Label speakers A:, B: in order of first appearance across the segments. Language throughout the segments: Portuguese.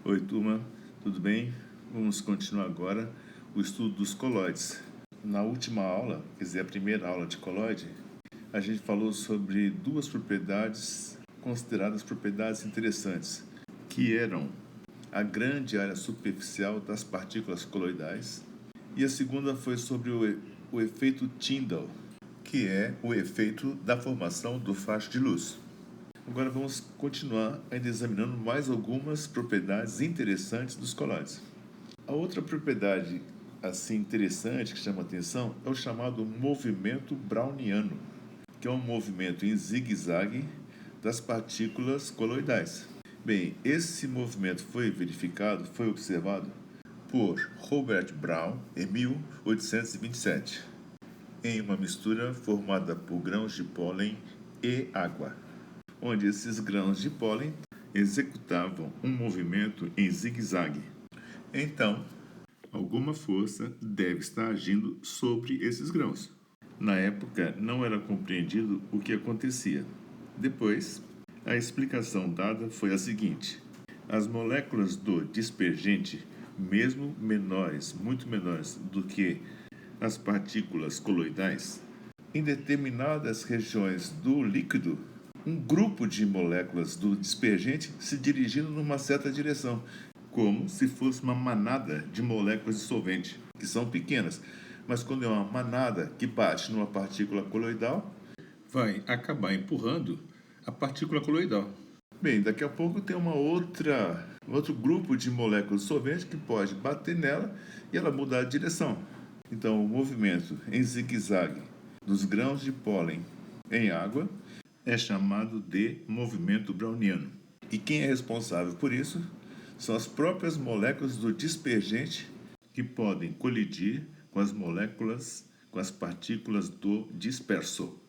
A: Oi, turma, tudo bem? Vamos continuar agora o estudo dos colóides. Na última aula, quer dizer, a primeira aula de colóide, a gente falou sobre duas propriedades consideradas propriedades interessantes, que eram a grande área superficial das partículas coloidais e a segunda foi sobre o efeito Tyndall, que é o efeito da formação do facho de luz. Agora vamos continuar ainda examinando mais algumas propriedades interessantes dos colóides. A outra propriedade assim interessante que chama a atenção é o chamado movimento browniano, que é um movimento em zigue-zague das partículas coloidais. Bem, esse movimento foi verificado, foi observado por Robert Brown em 1827, em uma mistura formada por grãos de pólen e água, onde esses grãos de pólen executavam um movimento em zigue-zague. Então, alguma força deve estar agindo sobre esses grãos. Na época, não era compreendido o que acontecia. Depois, a explicação dada foi a seguinte: as moléculas do dispergente, mesmo menores, muito menores do que as partículas coloidais, em determinadas regiões do líquido, um grupo de moléculas do dispergente se dirigindo numa certa direção, como se fosse uma manada de moléculas de solvente, que são pequenas, mas quando é uma manada que bate numa partícula coloidal, vai acabar empurrando a partícula coloidal. Bem, daqui a pouco tem outro grupo de moléculas de solvente que pode bater nela e ela mudar de direção. Então, o movimento em zigue-zague dos grãos de pólen em água é chamado de movimento browniano. E quem é responsável por isso são as próprias moléculas do dispergente que podem colidir com as moléculas, com as partículas do disperso.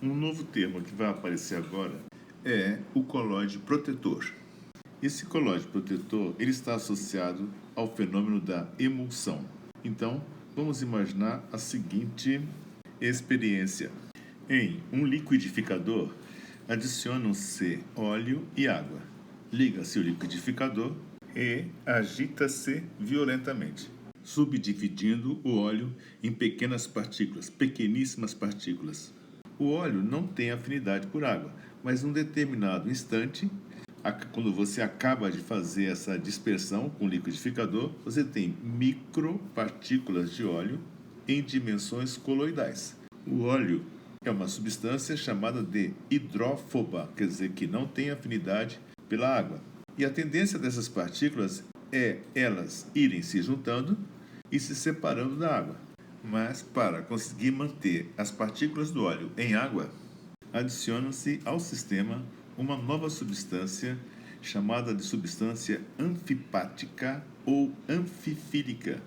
A: Um novo termo que vai aparecer agora é o colóide protetor. Esse colóide protetor ele está associado ao fenômeno da emulsão. Então, vamos imaginar a seguinte experiência. Em um liquidificador, adicionam-se óleo e água. Liga-se o liquidificador e agita-se violentamente, subdividindo o óleo em pequenas partículas, pequeníssimas partículas. O óleo não tem afinidade por água, mas num determinado instante, quando você acaba de fazer essa dispersão com o liquidificador, você tem micropartículas de óleo em dimensões coloidais. O óleo é uma substância chamada de hidrófoba, quer dizer que não tem afinidade pela água. E a tendência dessas partículas é elas irem se juntando e se separando da água. Mas para conseguir manter as partículas do óleo em água, adiciona-se ao sistema uma nova substância chamada de substância anfipática ou anfifílica.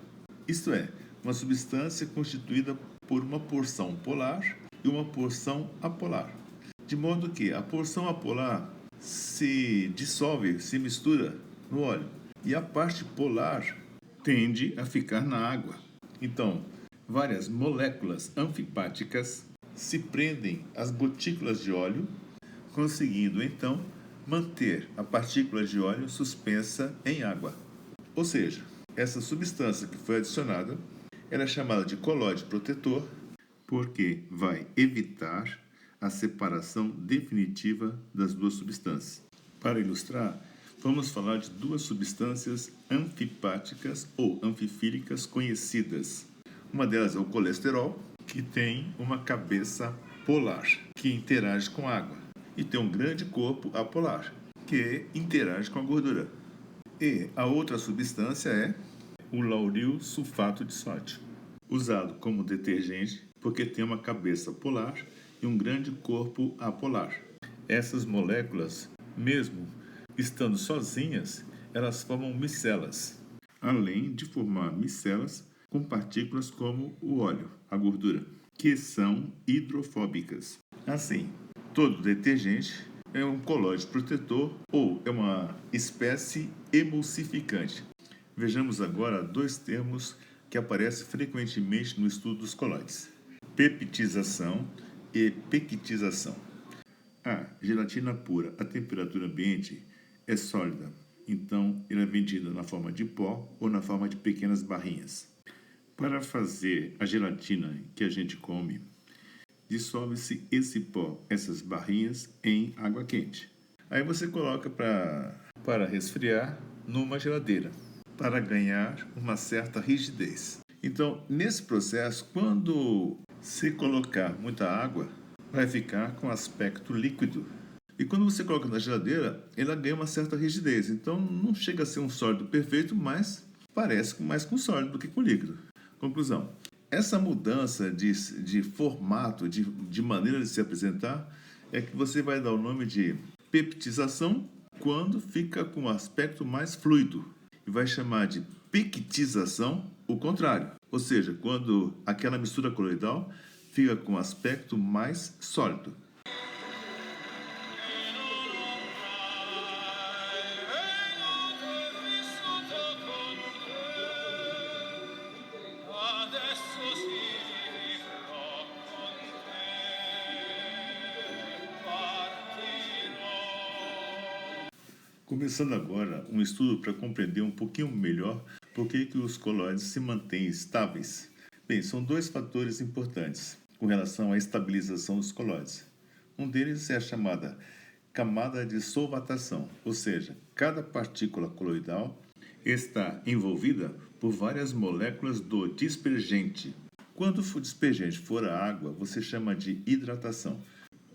A: Isto é, uma substância constituída por uma porção polar e uma porção apolar. De modo que a porção apolar se dissolve, se mistura no óleo, e a parte polar tende a ficar na água. Então, várias moléculas anfipáticas se prendem às gotículas de óleo, conseguindo então manter a partícula de óleo suspensa em água. Ou seja, essa substância que foi adicionada, ela é chamada de colóide protetor, porque vai evitar a separação definitiva das duas substâncias. Para ilustrar, vamos falar de duas substâncias anfipáticas ou anfifílicas conhecidas. Uma delas é o colesterol, que tem uma cabeça polar, que interage com a água, e tem um grande corpo apolar, que interage com a gordura. E a outra substância é o lauril sulfato de sódio, usado como detergente porque tem uma cabeça polar e um grande corpo apolar. Essas moléculas, mesmo estando sozinhas, elas formam micelas, além de formar micelas com partículas como o óleo, a gordura, que são hidrofóbicas. Assim, todo detergente é um colóide protetor ou é uma espécie emulsificante. Vejamos agora dois termos que aparecem frequentemente no estudo dos colóides: peptização e pequitização. A gelatina pura a temperatura ambiente é sólida, Então, ele é vendido na forma de pó ou na forma de pequenas barrinhas. Para fazer a gelatina que a gente come, dissolve-se esse pó, essas barrinhas, em água quente. Aí você coloca para resfriar numa geladeira, para ganhar uma certa rigidez. Então, nesse processo, quando se colocar muita água, vai ficar com aspecto líquido. E quando você coloca na geladeira, ela ganha uma certa rigidez. Então, não chega a ser um sólido perfeito, mas parece mais com sólido do que com líquido. Conclusão. Essa mudança de formato, de maneira de se apresentar, é que você vai dar o nome de peptização quando fica com um aspecto mais fluido. E vai chamar de pectização o contrário. Ou seja, quando aquela mistura coloidal fica com um aspecto mais sólido. Começando agora um estudo para compreender um pouquinho melhor por que os colóides se mantêm estáveis. Bem, são dois fatores importantes com relação à estabilização dos colóides. Um deles é a chamada camada de solvatação, ou seja, cada partícula coloidal está envolvida por várias moléculas do dispergente. Quando o dispergente for a água, você chama de hidratação.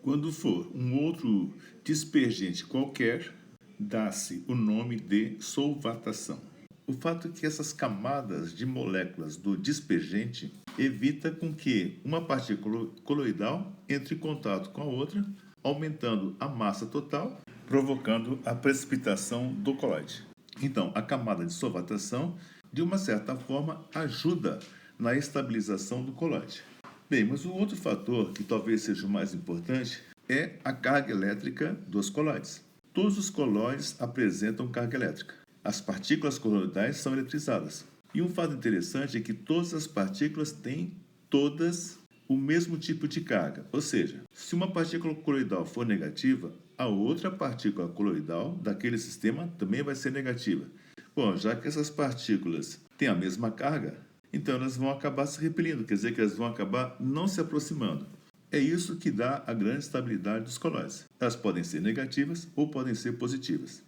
A: Quando for um outro dispergente qualquer, dá-se o nome de solvatação. O fato é que essas camadas de moléculas do dispergente evita com que uma partícula coloidal entre em contato com a outra, aumentando a massa total, provocando a precipitação do colóide. Então, a camada de solvatação, de uma certa forma, ajuda na estabilização do colóide. Bem, mas o outro fator, que talvez seja o mais importante, é a carga elétrica dos colóides. Todos os colóides apresentam carga elétrica. As partículas coloidais são eletrizadas. E um fato interessante é que todas as partículas têm todas o mesmo tipo de carga. Ou seja, se uma partícula coloidal for negativa, a outra partícula coloidal daquele sistema também vai ser negativa. Bom, já que essas partículas têm a mesma carga, então elas vão acabar se repelindo, quer dizer que elas vão acabar não se aproximando. É isso que dá a grande estabilidade dos colóides. Elas podem ser negativas ou podem ser positivas.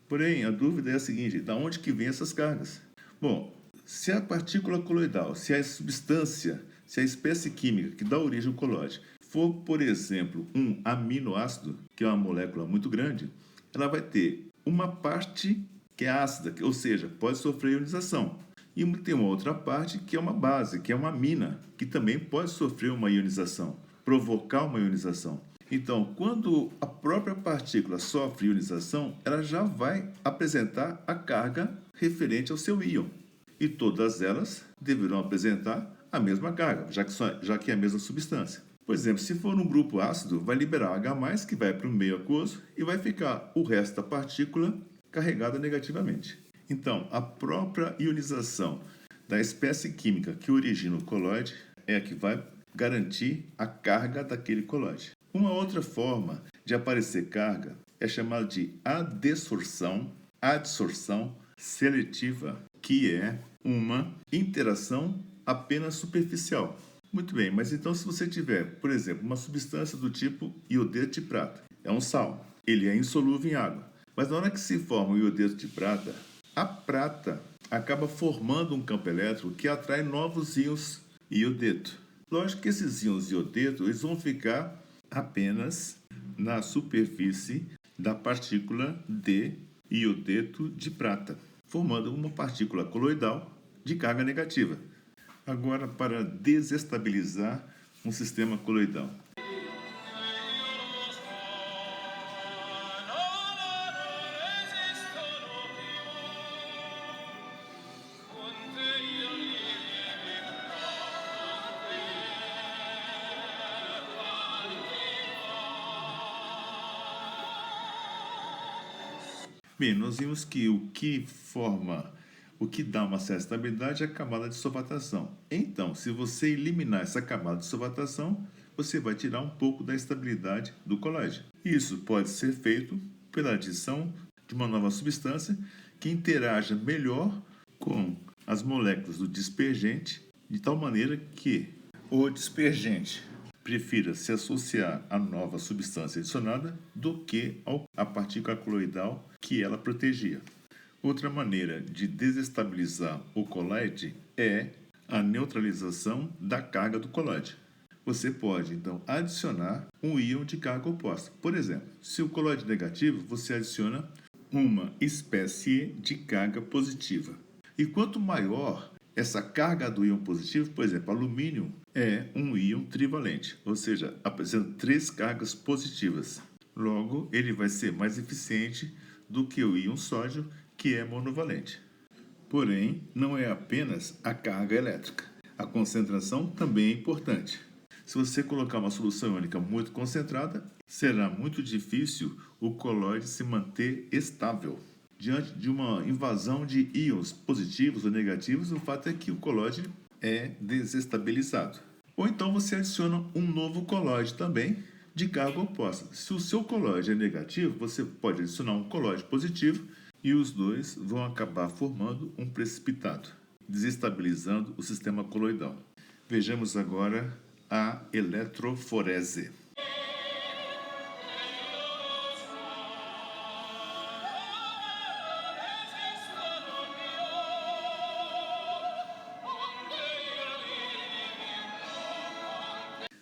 A: Porém, a dúvida é a seguinte: de onde que vêm essas cargas? Bom, se a partícula coloidal, se a substância, se a espécie química que dá origem ao colóide for, por exemplo, um aminoácido, que é uma molécula muito grande, ela vai ter uma parte que é ácida, ou seja, pode sofrer ionização. E tem uma outra parte que é uma base, que é uma amina, que também pode sofrer uma ionização, provocar uma ionização. Então, quando a própria partícula sofre ionização, ela já vai apresentar a carga referente ao seu íon. E todas elas deverão apresentar a mesma carga, já que é a mesma substância. Por exemplo, se for um grupo ácido, vai liberar H+, que vai para o meio aquoso, e vai ficar o resto da partícula carregada negativamente. Então, a própria ionização da espécie química que origina o colóide é a que vai garantir a carga daquele colóide. Uma outra forma de aparecer carga é chamada de adsorção seletiva, que é uma interação apenas superficial. Muito bem, mas então se você tiver, por exemplo, uma substância do tipo iodeto de prata, é um sal, ele é insolúvel em água, mas na hora que se forma o iodeto de prata, a prata acaba formando um campo elétrico que atrai novos íons iodeto. Lógico que esses íons iodeto eles vão ficar apenas na superfície da partícula de iodeto de prata, formando uma partícula coloidal de carga negativa. Agora, para desestabilizar um sistema coloidal. Bem, nós vimos que o que dá uma certa estabilidade é a camada de solvatação. Então, se você eliminar essa camada de solvatação, você vai tirar um pouco da estabilidade do colóide. Isso pode ser feito pela adição de uma nova substância que interaja melhor com as moléculas do dispergente, de tal maneira que o dispergente prefira se associar à nova substância adicionada do que à partícula coloidal que ela protegia. Outra maneira de desestabilizar o colóide é a neutralização da carga do colóide. Você pode, então, adicionar um íon de carga oposta. Por exemplo, se o colóide é negativo, você adiciona uma espécie de carga positiva. E quanto maior essa carga do íon positivo, por exemplo, alumínio é um íon trivalente, ou seja, apresenta 3 cargas positivas. Logo, ele vai ser mais eficiente do que o íon sódio, que é monovalente. Porém, não é apenas a carga elétrica. A concentração também é importante. Se você colocar uma solução iônica muito concentrada, será muito difícil o colóide se manter estável. Diante de uma invasão de íons positivos ou negativos, o fato é que o colóide é desestabilizado. Ou então você adiciona um novo colóide também de carga oposta. Se o seu colóide é negativo, você pode adicionar um colóide positivo e os dois vão acabar formando um precipitado, desestabilizando o sistema coloidal. Vejamos agora a eletroforese.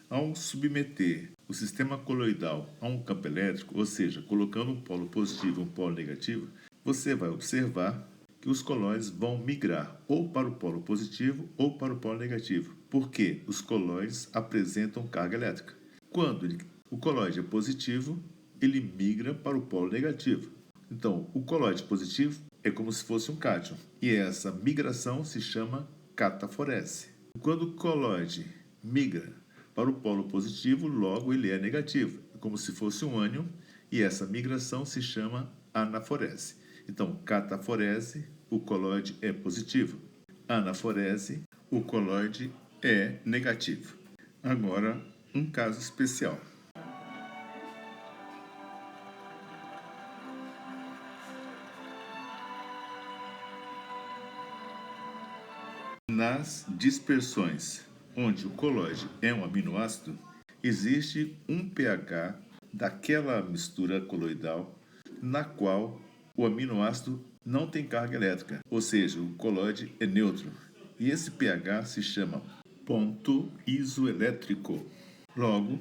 A: Ao submeter o sistema coloidal a um campo elétrico, ou seja, colocando um polo positivo e um polo negativo, você vai observar que os colóides vão migrar ou para o polo positivo ou para o polo negativo, porque os colóides apresentam carga elétrica. Quando o colóide é positivo, ele migra para o polo negativo. Então, o colóide positivo é como se fosse um cátion, e essa migração se chama cataforese. Quando o colóide migra para o polo positivo, logo ele é negativo, é como se fosse um ânion, e essa migração se chama anaforese. Então, cataforese, o colóide é positivo. Anaforese, o colóide é negativo. Agora, um caso especial. Nas dispersões onde o colóide é um aminoácido, existe um pH daquela mistura coloidal na qual o aminoácido não tem carga elétrica, ou seja, o colóide é neutro. E esse pH se chama ponto isoelétrico. Logo,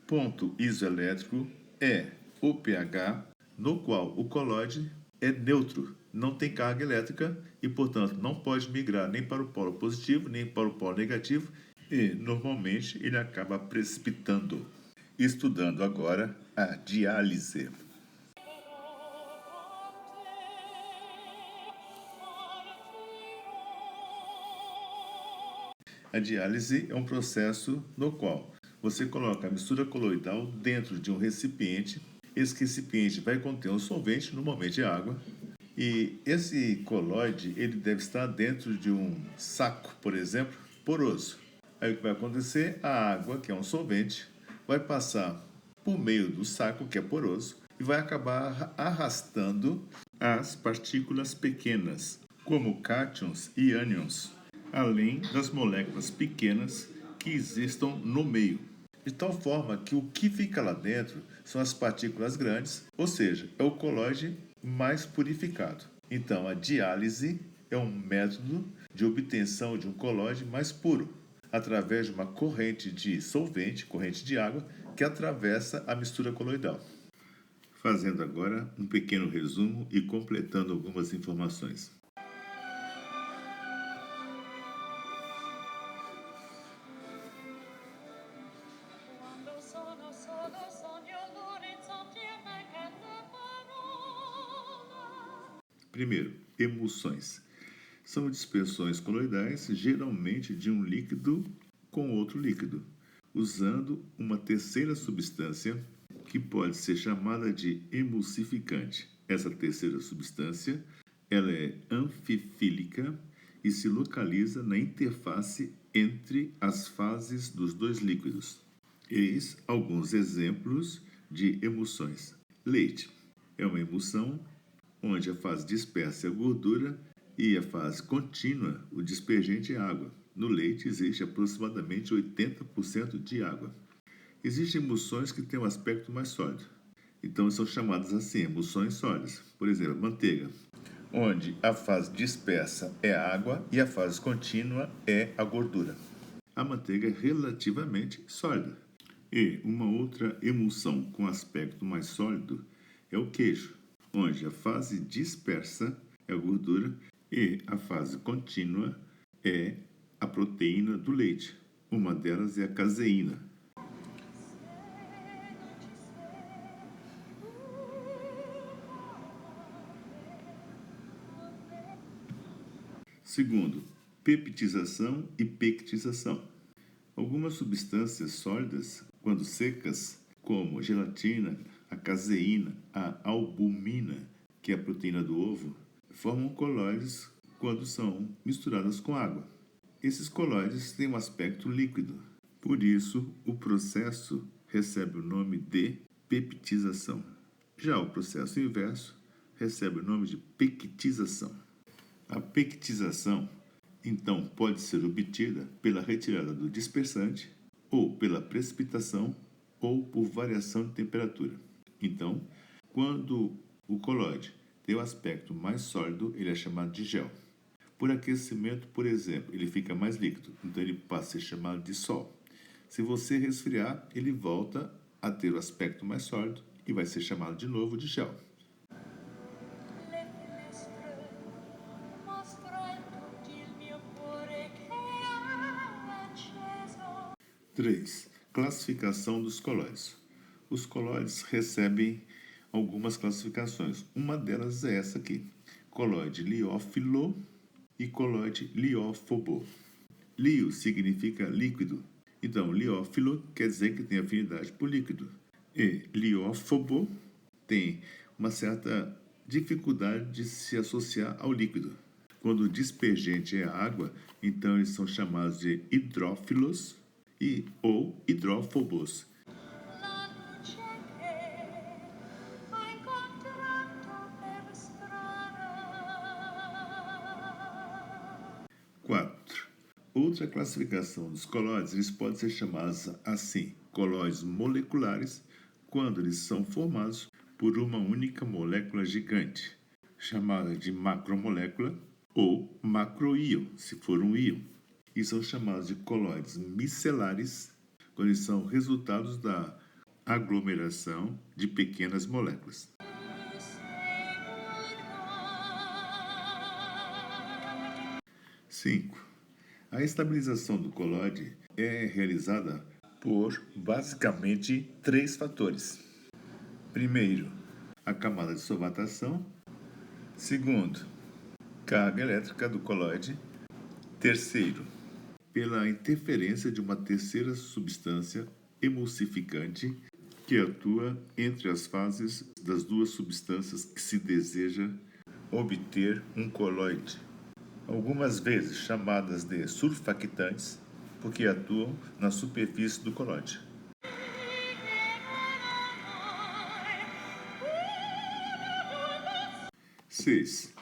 A: ponto isoelétrico é o pH no qual o colóide é neutro, não tem carga elétrica e, portanto, não pode migrar nem para o polo positivo nem para o polo negativo e, normalmente, ele acaba precipitando. Estudando agora a diálise. A diálise é um processo no qual você coloca a mistura coloidal dentro de um recipiente. Esse recipiente vai conter um solvente, normalmente é água, e esse colóide ele deve estar dentro de um saco, por exemplo, poroso. Aí o que vai acontecer? A água, que é um solvente, vai passar por meio do saco, que é poroso, e vai acabar arrastando as partículas pequenas, como cátions e ânions, além das moléculas pequenas que existam no meio. De tal forma que o que fica lá dentro são as partículas grandes, ou seja, é o colóide mais purificado. Então, a diálise é um método de obtenção de um colóide mais puro, através de uma corrente de solvente, corrente de água, que atravessa a mistura coloidal. Fazendo agora um pequeno resumo e completando algumas informações. Primeiro, emulsões. São dispersões coloidais, geralmente de um líquido com outro líquido, usando uma terceira substância que pode ser chamada de emulsificante. Essa terceira substância, ela é anfifílica e se localiza na interface entre as fases dos dois líquidos. Eis alguns exemplos de emulsões. Leite é uma emulsão onde a fase dispersa é a gordura e a fase contínua, o dispergente é a água. No leite existe aproximadamente 80% de água. Existem emulsões que têm um aspecto mais sólido, então são chamadas assim, emulsões sólidas. Por exemplo, manteiga, onde a fase dispersa é a água e a fase contínua é a gordura. A manteiga é relativamente sólida. E uma outra emulsão com aspecto mais sólido é o queijo, onde a fase dispersa é a gordura e a fase contínua é a proteína do leite. Uma delas é a caseína. Segundo, peptização e pectização. Algumas substâncias sólidas, quando secas, como gelatina, a caseína, a albumina, que é a proteína do ovo, formam colóides quando são misturadas com água. Esses colóides têm um aspecto líquido, por isso o processo recebe o nome de peptização. Já o processo inverso recebe o nome de pectização. A pectização, então, pode ser obtida pela retirada do dispersante, ou pela precipitação, ou por variação de temperatura. Então, quando o colóide tem o aspecto mais sólido, ele é chamado de gel. Por aquecimento, por exemplo, ele fica mais líquido, então ele passa a ser chamado de sol. Se você resfriar, ele volta a ter o aspecto mais sólido e vai ser chamado de novo de gel. 3. Classificação dos colóides. Os colóides recebem algumas classificações. Uma delas é essa aqui: colóide liófilo e colóide liófobo. Lio significa líquido. Então, liófilo quer dizer que tem afinidade por líquido. E liófobo tem uma certa dificuldade de se associar ao líquido. Quando o dispergente é a água, então eles são chamados de hidrófilos ou hidrófobos. 4. Outra classificação dos colóides, eles podem ser chamados assim: colóides moleculares, quando eles são formados por uma única molécula gigante, chamada de macromolécula, ou macroíon, se for um íon. E são chamados de colóides micelares, quando eles são resultados da aglomeração de pequenas moléculas. 5. A estabilização do colóide é realizada por basicamente 3 fatores. Primeiro, a camada de solvatação. Segundo, carga elétrica do colóide. Terceiro, pela interferência de uma terceira substância emulsificante que atua entre as fases das duas substâncias que se deseja obter um colóide, algumas vezes chamadas de surfactantes, porque atuam na superfície do colóide. Seis.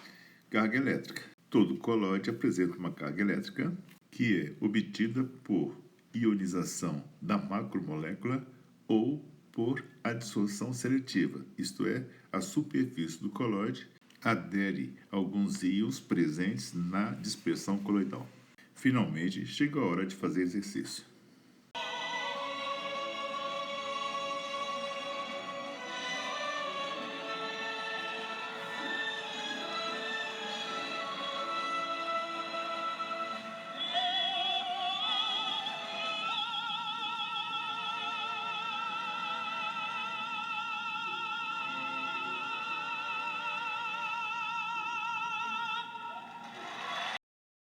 A: Carga elétrica. Todo colóide apresenta uma carga elétrica que é obtida por ionização da macromolécula ou por adsorção seletiva, isto é, a superfície do colóide adere a alguns íons presentes na dispersão coloidal. Finalmente, chega a hora de fazer exercício.